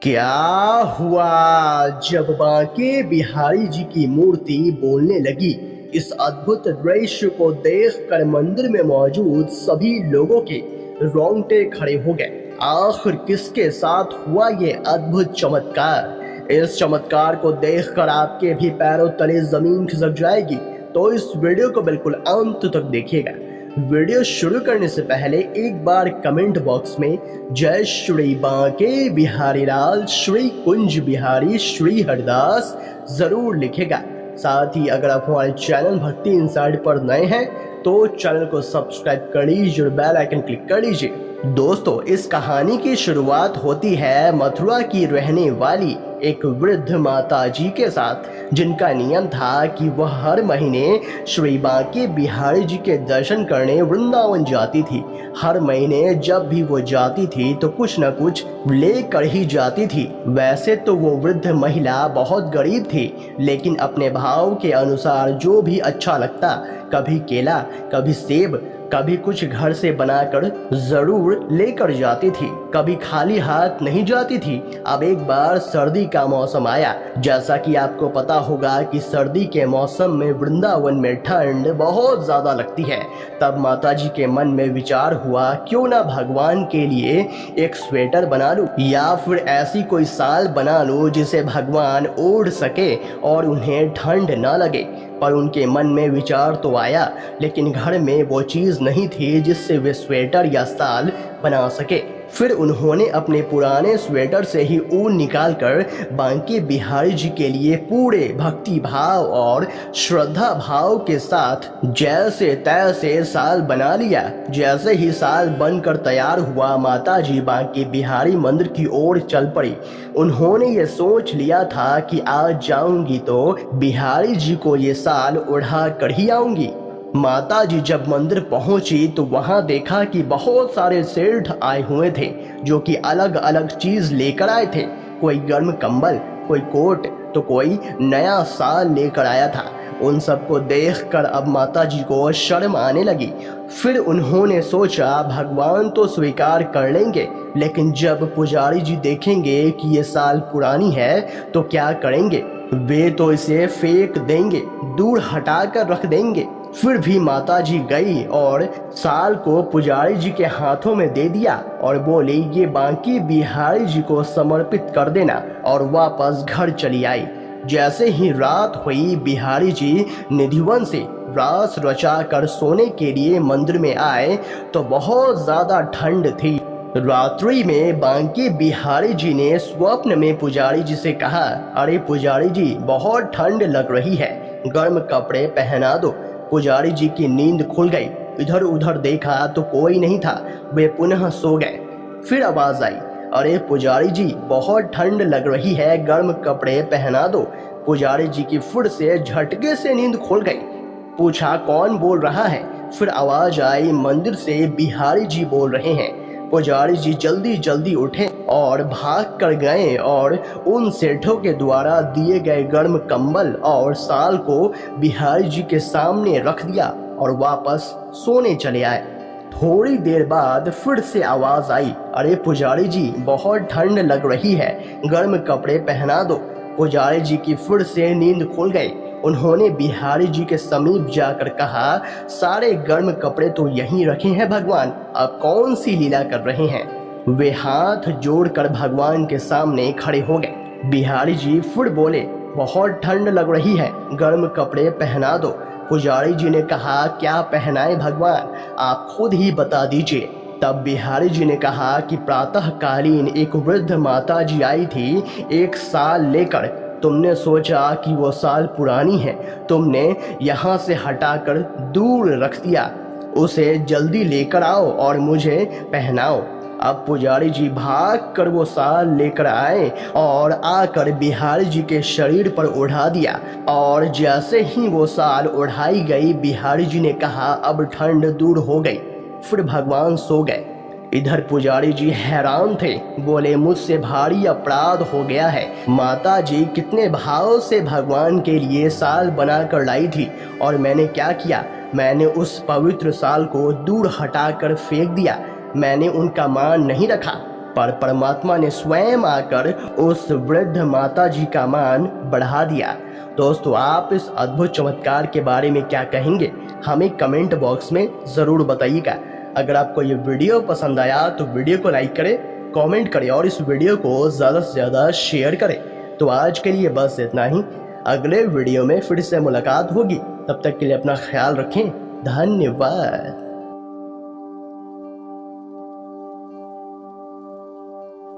क्या हुआ जब बांके बिहारी जी की मूर्ति बोलने लगी। इस अद्भुत दृश्य को देखकर मंदिर में मौजूद सभी लोगों के रोंगटे खड़े हो गए। आखिर किसके साथ हुआ ये अद्भुत चमत्कार। इस चमत्कार को देखकर आपके भी पैरों तले जमीन खिसक जाएगी, तो इस वीडियो को बिल्कुल अंत तक देखिएगा। वीडियो शुरू करने से पहले एक बार कमेंट बॉक्स में जय श्री बांके बिहारी लाल श्री कुंज बिहारी श्री हरदास जरूर लिखेगा। साथ ही अगर आप हमारे चैनल भक्ति इनसाइड पर नए हैं तो चैनल को सब्सक्राइब कर लीजिए और बेल आइकन क्लिक कर लीजिए। दोस्तों, इस कहानी की शुरुआत होती है मथुरा की रहने वाली एक वृद्ध माता जी के साथ, जिनका नियम था कि वह हर महीने श्री बांके बिहारी जी के दर्शन करने वृंदावन जाती थी। हर महीने जब भी वो जाती थी तो कुछ न कुछ लेकर ही जाती थी। वैसे तो वो वृद्ध महिला बहुत गरीब थी, लेकिन अपने भाव के अनुसार जो भी अच्छा लगता, कभी केला, कभी सेब, कभी कुछ घर से बनाकर जरूर लेकर जाती थी। कभी खाली हाथ नहीं जाती थी। अब एक बार सर्दी का मौसम आया। जैसा कि आपको पता होगा कि सर्दी के मौसम में वृंदावन में ठंड बहुत ज्यादा लगती है। तब माताजी के मन में विचार हुआ, क्यों ना भगवान के लिए एक स्वेटर बना लूं, या फिर ऐसी कोई साल बना लूं जिसे भगवान ओढ़ सके और उन्हें ठंड न लगे। पर उनके मन में विचार तो आया, लेकिन घर में वो चीज नहीं थी जिससे वे स्वेटर या साल बना सके। फिर उन्होंने अपने पुराने स्वेटर से ही ऊन निकालकर बांके बिहारी जी के लिए पूरे भक्ति भाव और श्रद्धा भाव के साथ जैसे तैसे साल बना लिया। जैसे ही साल बनकर तैयार हुआ, माता जी बांके बिहारी मंदिर की ओर चल पड़ी। उन्होंने ये सोच लिया था कि आज जाऊंगी तो बिहारी जी को ये साल उड़ा कर ही आऊंगी। माता जी जब मंदिर पहुंची तो वहां देखा कि बहुत सारे सेठ आए हुए थे, जो कि अलग अलग चीज लेकर आए थे। कोई गर्म कंबल, कोई कोट, तो कोई नया साल लेकर आया था। उन सबको देखकर अब माता जी को शर्म आने लगी। फिर उन्होंने सोचा, भगवान तो स्वीकार कर लेंगे, लेकिन जब पुजारी जी देखेंगे कि ये साल पुरानी है तो क्या करेंगे। वे तो इसे फेंक देंगे, दूर हटाकर रख देंगे। फिर भी माताजी गई और साल को पुजारी जी के हाथों में दे दिया और बोली, ये बांके बिहारी जी को समर्पित कर देना, और वापस घर चली आई। जैसे ही रात हुई, बिहारी जी निधिवन से रास रचा कर सोने के लिए मंदिर में आए तो बहुत ज्यादा ठंड थी। रात्रि में बांके बिहारी जी ने स्वप्न में पुजारी जी से कहा, अरे पुजारी जी, बहुत ठंड लग रही है, गर्म कपड़े पहना दो। पुजारी जी की नींद खुल गई। इधर उधर देखा तो कोई नहीं था। वे पुनः सो गए। फिर आवाज आई, अरे पुजारी जी, बहुत ठंड लग रही है, गर्म कपड़े पहना दो। पुजारी जी की फिर से झटके से नींद खुल गई। पूछा, कौन बोल रहा है। फिर आवाज आई, मंदिर से बिहारी जी बोल रहे हैं। पुजारी जी जल्दी जल्दी उठे और भाग कर गए और उन सेठों के द्वारा दिए गए गर्म कंबल और साल को बिहारी जी के सामने रख दिया और वापस सोने चले आए। थोड़ी देर बाद फिर से आवाज आई, अरे पुजारी जी, बहुत ठंड लग रही है, गर्म कपड़े पहना दो। पुजारी जी की फिर से नींद खुल गई। उन्होंने बिहारी जी के समीप जाकर कहा, सारे गर्म कपड़े तो यहीं रखे हैं भगवान, अब कौन सी लीला कर रहे हैं। वे हाथ जोड़कर भगवान के सामने खड़े हो गए। बिहारी जी फिर बोले, बहुत ठंड लग रही है, गर्म कपड़े पहना दो। पुजारी जी ने कहा, क्या पहनाए भगवान, आप खुद ही बता दीजिए। तब बिहारी जी ने कहा कि प्रातःकालीन एक वृद्ध माता जी आई थी एक साल लेकर। तुमने सोचा कि वो साल पुरानी है, तुमने यहाँ से हटाकर दूर रख दिया। उसे जल्दी लेकर आओ और मुझे पहनाओ। अब पुजारी जी भाग कर वो साल लेकर आए और आकर बिहारी जी के शरीर पर उड़ा दिया। और जैसे ही वो साल उड़ाई गई, बिहारी जी ने कहा, अब ठंड दूर हो गई। फिर भगवान सो गए। इधर पुजारी जी हैरान थे, बोले, मुझसे भारी अपराध हो गया है। माता जी कितने भाव से भगवान के लिए साल बना कर लाई थी, और मैंने क्या किया, मैंने उस पवित्र साल को दूर हटाकर फेंक दिया। मैंने उनका मान नहीं रखा। पर परमात्मा ने स्वयं आकर उस वृद्ध माता जी का मान बढ़ा दिया। दोस्तों, आप इस अद्भुत चमत्कार के बारे में क्या कहेंगे, हमें कमेंट बॉक्स में ज़रूर बताइएगा। अगर आपको ये वीडियो पसंद आया तो वीडियो को लाइक करें, कमेंट करें और इस वीडियो को ज़्यादा से ज़्यादा शेयर करें। तो आज के लिए बस इतना ही। अगले वीडियो में फिर से मुलाकात होगी। तब तक के लिए अपना ख्याल रखें। धन्यवाद।